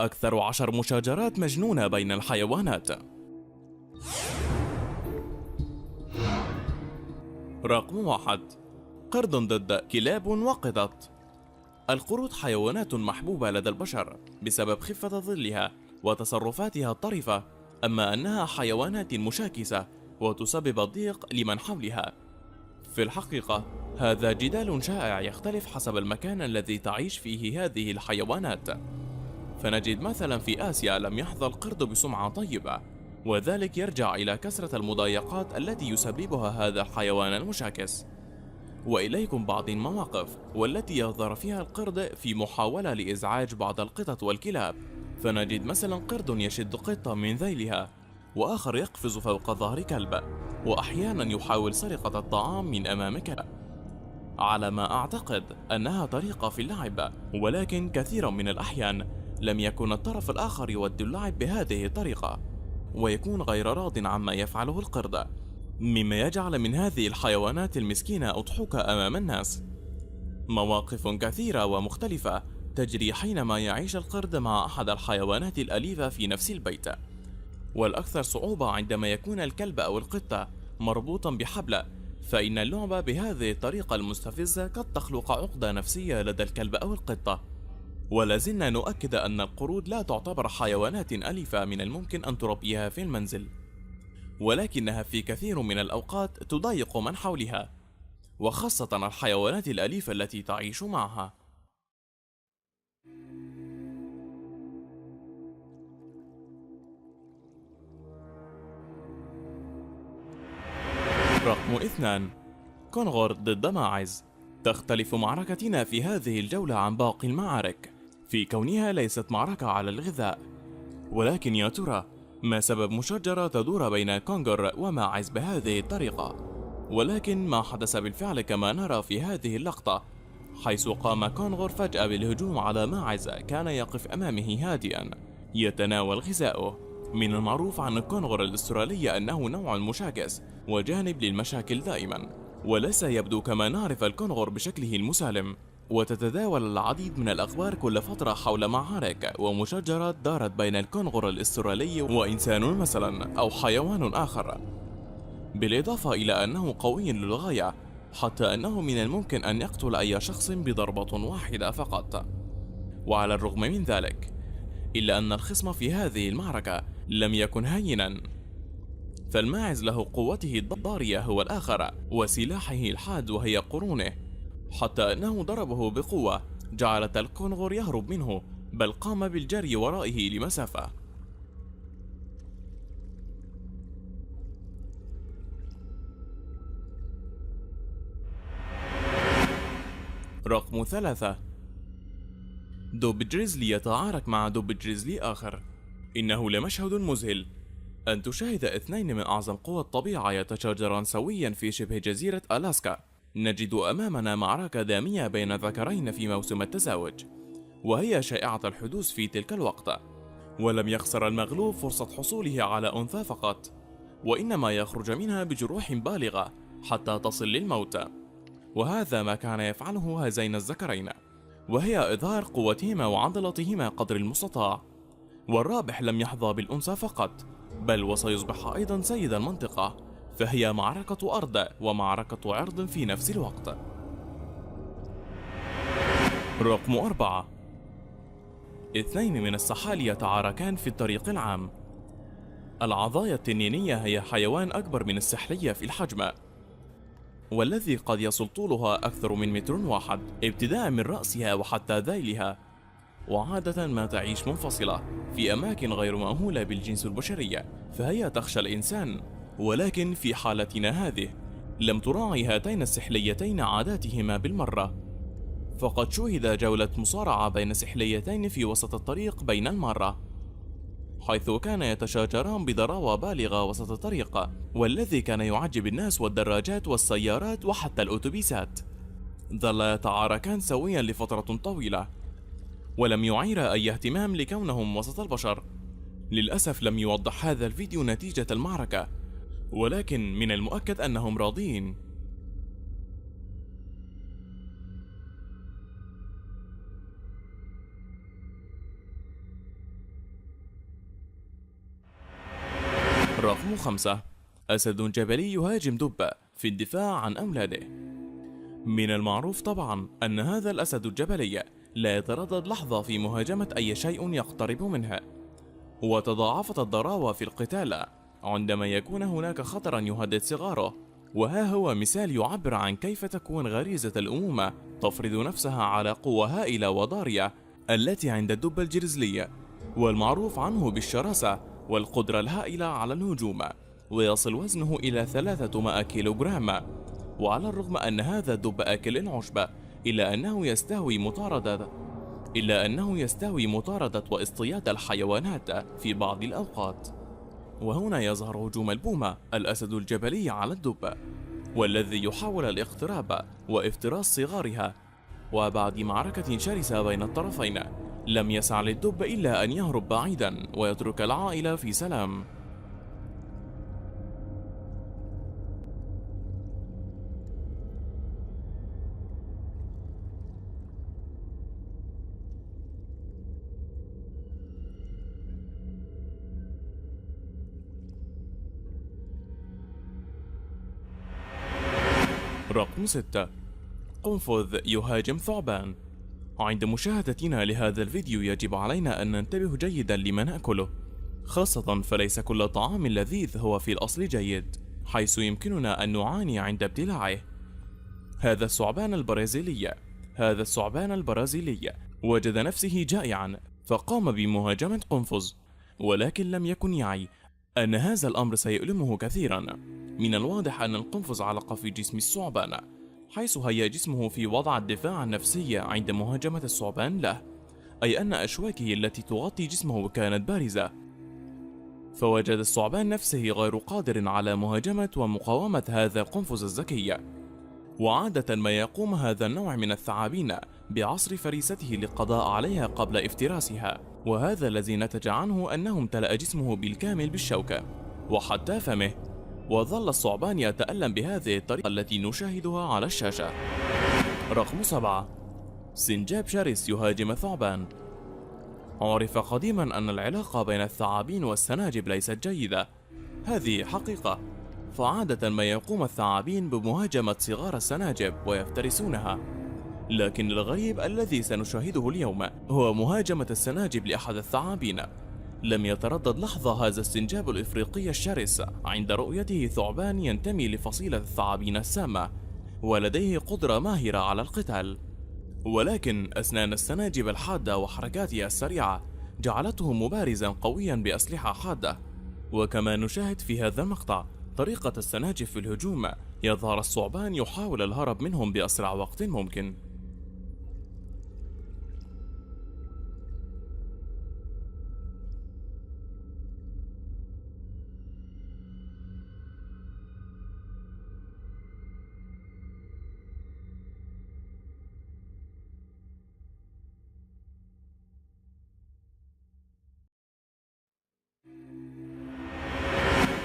أكثر 10 مشاجرات مجنونة بين الحيوانات. رقم 1. قرد ضد كلاب وقطط. القرود حيوانات محبوبة لدى البشر بسبب خفة ظلها وتصرفاتها الطريفة، أما أنها حيوانات مشاكسة وتسبب الضيق لمن حولها. في الحقيقة هذا جدال شائع يختلف حسب المكان الذي تعيش فيه هذه الحيوانات، فنجد مثلا في آسيا لم يحظى القرد بسمعة طيبة، وذلك يرجع إلى كثرة المضايقات التي يسببها هذا الحيوان المشاكس. وإليكم بعض المواقف والتي يظهر فيها القرد في محاولة لإزعاج بعض القطط والكلاب، فنجد مثلا قرد يشد قطة من ذيلها، وآخر يقفز فوق ظهر كلب، وأحيانا يحاول سرقة الطعام من أمامك. على ما أعتقد أنها طريقة في اللعب، ولكن كثيرا من الأحيان لم يكن الطرف الآخر يود اللعب بهذه الطريقة، ويكون غير راض عما يفعله القرد، مما يجعل من هذه الحيوانات المسكينة أضحوكة أمام الناس. مواقف كثيرة ومختلفة تجري حينما يعيش القرد مع أحد الحيوانات الأليفة في نفس البيت، والأكثر صعوبة عندما يكون الكلب أو القطة مربوطا بحبل، فإن اللعب بهذه الطريقة المستفزة قد تخلق عقدة نفسية لدى الكلب أو القطة. ولازلنا نؤكد أن القرود لا تعتبر حيوانات أليفة من الممكن أن تربيها في المنزل، ولكنها في كثير من الأوقات تضايق من حولها، وخاصة الحيوانات الأليفة التي تعيش معها. رقم 2. كونغر ضد ماعز. تختلف معركتنا في هذه الجولة عن باقي المعارك في كونها ليست معركة على الغذاء، ولكن يا ترى ما سبب مشاجرة تدور بين كونغر وماعز بهذه الطريقة؟ ولكن ما حدث بالفعل كما نرى في هذه اللقطة، حيث قام كونغر فجأة بالهجوم على ماعز كان يقف أمامه هادئا يتناول غذاؤه. من المعروف عن الكونغر الأسترالي أنه نوع مشاكس وجانب للمشاكل دائما، وليس يبدو كما نعرف الكونغر بشكله المسالم. وتتداول العديد من الأخبار كل فترة حول معارك ومشاجرات دارت بين الكونغر الأسترالي وإنسان مثلا أو حيوان آخر، بالإضافة إلى أنه قوي للغاية، حتى أنه من الممكن أن يقتل أي شخص بضربة واحدة فقط. وعلى الرغم من ذلك، إلا أن الخصم في هذه المعركة لم يكن هينا، فالماعز له قوته الضارية هو الآخر وسلاحه الحاد وهي قرونه، حتى أنه ضربه بقوة جعلت الكونغر يهرب منه، بل قام بالجري ورائه لمسافة. رقم 3. دب جريزلي يتعارك مع دب جريزلي آخر. إنه لمشهد مذهل أن تشاهد اثنين من أعظم قوى الطبيعة يتشاجران سويا في شبه جزيرة ألاسكا. نجد أمامنا معركة دامية بين ذكرين في موسم التزاوج، وهي شائعة الحدوث في تلك الوقت، ولم يخسر المغلوب فرصة حصوله على أنثى فقط، وإنما يخرج منها بجروح بالغة حتى تصل للموت. وهذا ما كان يفعله هذين الذكرين، وهي إظهار قوتهما وعضلاتهما قدر المستطاع. والرابح لم يحظى بالأنثى فقط، بل وسيصبح أيضا سيد المنطقة، فهي معركة أرض ومعركة عرض في نفس الوقت. رقم 4. اثنين من السحالي يتعاركان في الطريق العام. العضايا التنينية هي حيوان أكبر من السحلية في الحجم، والذي قد يصل طولها أكثر من متر واحد ابتداء من رأسها وحتى ذيلها، وعادة ما تعيش منفصلة في أماكن غير مأهولة بالجنس البشري، فهي تخشى الإنسان. ولكن في حالتنا هذه لم تراعي هاتين السحليتين عاداتهما بالمرة، فقد شوهد جولة مصارعة بين سحليتين في وسط الطريق بين المرة، حيث كان يتشاجران بضراوة بالغة وسط الطريق، والذي كان يعجب الناس والدراجات والسيارات وحتى الأتوبيسات. ظل يتعاركان سويا لفترة طويلة، ولم يعير أي اهتمام لكونهم وسط البشر. للأسف لم يوضح هذا الفيديو نتيجة المعركة، ولكن من المؤكد أنهم راضين. رقم 5. أسد جبلي يهاجم دب في الدفاع عن أولاده. من المعروف طبعا أن هذا الأسد الجبلي لا يتردد لحظة في مهاجمة أي شيء يقترب منه، وتضاعفت الضراوة في القتال عندما يكون هناك خطرا يهدد صغاره. وها هو مثال يعبر عن كيف تكون غريزة الأمومة تفرض نفسها على قوة هائلة وضارية التي عند الدب الجريزلي، والمعروف عنه بالشراسة والقدرة الهائلة على الهجوم، ويصل وزنه إلى 300 كيلوغرام. وعلى الرغم أن هذا الدب آكل العشب إلا أنه يستهوي مطاردة واصطياد الحيوانات في بعض الأوقات. وهنا يظهر هجوم البومة الأسد الجبلي على الدب، والذي يحاول الاقتراب وافتراس صغارها. وبعد معركة شرسة بين الطرفين، لم يسع للدب إلا أن يهرب بعيدا ويترك العائلة في سلام. رقم 6. قنفذ يهاجم ثعبان. عند مشاهدتنا لهذا الفيديو يجب علينا أن ننتبه جيدا لما نأكله، خاصة فليس كل طعام لذيذ هو في الأصل جيد، حيث يمكننا أن نعاني عند ابتلاعه. هذا الثعبان البرازيلي وجد نفسه جائعا فقام بمهاجمة قنفذ، ولكن لم يكن يعي أن هذا الأمر سيؤلمه كثيرا. من الواضح أن القنفذ علق في جسم الثعبان، حيث هيا جسمه في وضع الدفاع النفسي عند مهاجمة الثعبان له، أي أن أشواكه التي تغطي جسمه كانت بارزة. فوجد الثعبان نفسه غير قادر على مهاجمة ومقاومة هذا القنفذ الذكي. وعادة ما يقوم هذا النوع من الثعابين بعصر فريسته للقضاء عليها قبل افتراسها، وهذا الذي نتج عنه أنه امتلأ جسمه بالكامل بالشوكة وحتى فمه. وظل الثعبان يتألم بهذه الطريقة التي نشاهدها على الشاشة. رقم 7. سنجاب شرس يهاجم ثعبان. عرف قديما أن العلاقة بين الثعابين والسناجب ليست جيدة، هذه حقيقة. فعادة ما يقوم الثعابين بمهاجمة صغار السناجب ويفترسونها، لكن الغريب الذي سنشاهده اليوم هو مهاجمة السناجب لأحد الثعابين. لم يتردد لحظة هذا السنجاب الإفريقي الشرس عند رؤيته ثعبان ينتمي لفصيلة الثعابين السامة ولديه قدرة ماهرة على القتال، ولكن أسنان السناجب الحادة وحركاتها السريعة جعلته مبارزا قويا بأسلحة حادة. وكما نشاهد في هذا المقطع طريقة السناجب في الهجوم، يظهر الثعبان يحاول الهرب منهم بأسرع وقت ممكن.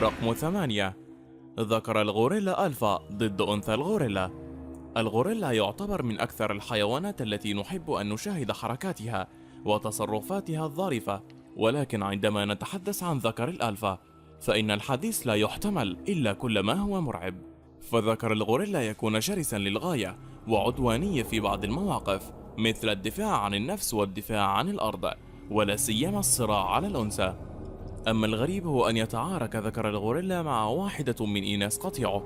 رقم 8. ذكر الغوريلا ألفا ضد أنثى الغوريلا. الغوريلا يعتبر من أكثر الحيوانات التي نحب أن نشاهد حركاتها وتصرفاتها الظارفة، ولكن عندما نتحدث عن ذكر الألفا فإن الحديث لا يحتمل إلا كل ما هو مرعب. فذكر الغوريلا يكون شرسا للغاية وعدواني في بعض المواقف، مثل الدفاع عن النفس والدفاع عن الأرض، ولا سيما الصراع على الأنثى. أما الغريب هو أن يتعارك ذكر الغوريلا مع واحدة من إناث قطيعه.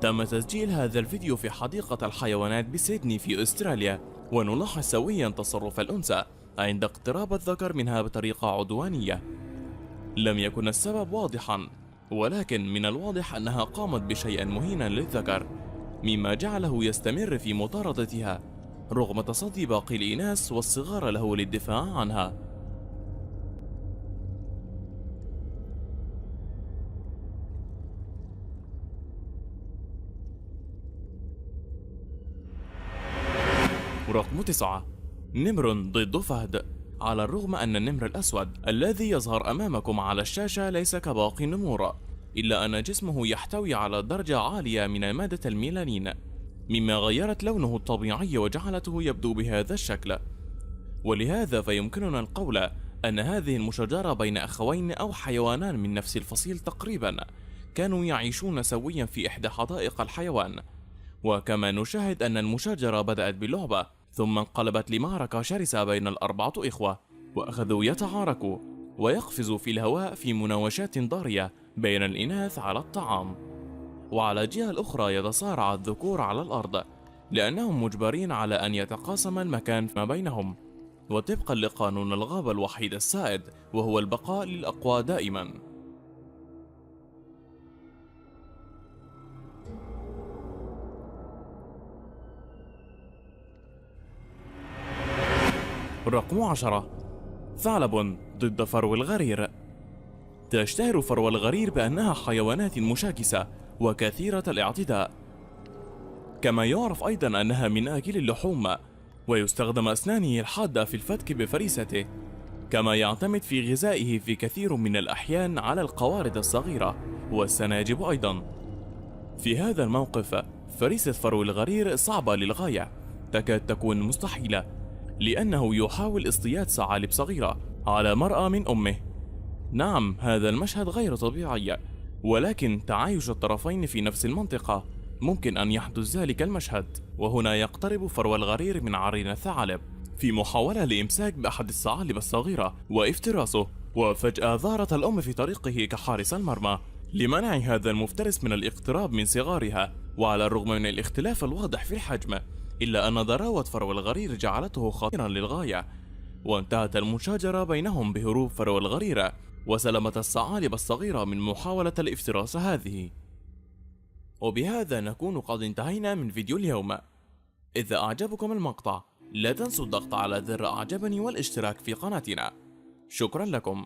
تم تسجيل هذا الفيديو في حديقة الحيوانات بسيدني في أستراليا، ونلاحظ سويا تصرف الأنثى عند اقتراب الذكر منها بطريقة عدوانية. لم يكن السبب واضحا، ولكن من الواضح أنها قامت بشيء مهينا للذكر، مما جعله يستمر في مطاردتها رغم تصدي باقي الإناث والصغار له للدفاع عنها. رقم 9. نمر ضد فهد. على الرغم أن النمر الأسود الذي يظهر أمامكم على الشاشة ليس كباقي النمور، إلا أن جسمه يحتوي على درجة عالية من مادة الميلانين، مما غيرت لونه الطبيعي وجعلته يبدو بهذا الشكل. ولهذا فيمكننا القول أن هذه المشاجرة بين أخوين أو حيوانان من نفس الفصيل تقريبا كانوا يعيشون سويا في إحدى حدائق الحيوان. وكما نشاهد أن المشاجرة بدأت باللعبة ثم انقلبت لمعركة شرسة بين الأربعة إخوة، وأخذوا يتعاركوا ويقفزوا في الهواء في مناوشات ضارية بين الإناث على الطعام. وعلى الجهة الأخرى يتصارع الذكور على الأرض لأنهم مجبرين على أن يتقاسم المكان ما بينهم، وطبقا لقانون الغابة الوحيد السائد وهو البقاء للأقوى دائما. رقم 10. ثعلب ضد فرو الغرير. تشتهر فرو الغرير بأنها حيوانات مشاكسة وكثيرة الاعتداء، كما يعرف أيضا أنها من آكل اللحوم، ويستخدم أسنانه الحادة في الفتك بفريسته، كما يعتمد في غذائه في كثير من الأحيان على القوارض الصغيرة والسناجب أيضا. في هذا الموقف فريسة فرو الغرير صعبة للغاية، تكاد تكون مستحيلة، لأنه يحاول اصطياد ثعالب صغيرة على مرأى من أمه. نعم، هذا المشهد غير طبيعي، ولكن تعايش الطرفين في نفس المنطقة ممكن أن يحدث ذلك المشهد. وهنا يقترب فرو الغرير من عرين الثعلب في محاولة لإمساك بأحد الثعالب الصغيرة وافتراسه، وفجأة ظهرت الأم في طريقه كحارس المرمى لمنع هذا المفترس من الاقتراب من صغارها. وعلى الرغم من الاختلاف الواضح في الحجم، إلا أن ضراوة فرو الغرير جعلته خطيرا للغاية، وانتهت المشاجرة بينهم بهروب فرو الغرير وسلامة الثعالب الصغيرة من محاولة الافتراس هذه. وبهذا نكون قد انتهينا من فيديو اليوم. إذا أعجبكم المقطع لا تنسوا الضغط على زر أعجبني والاشتراك في قناتنا. شكرا لكم.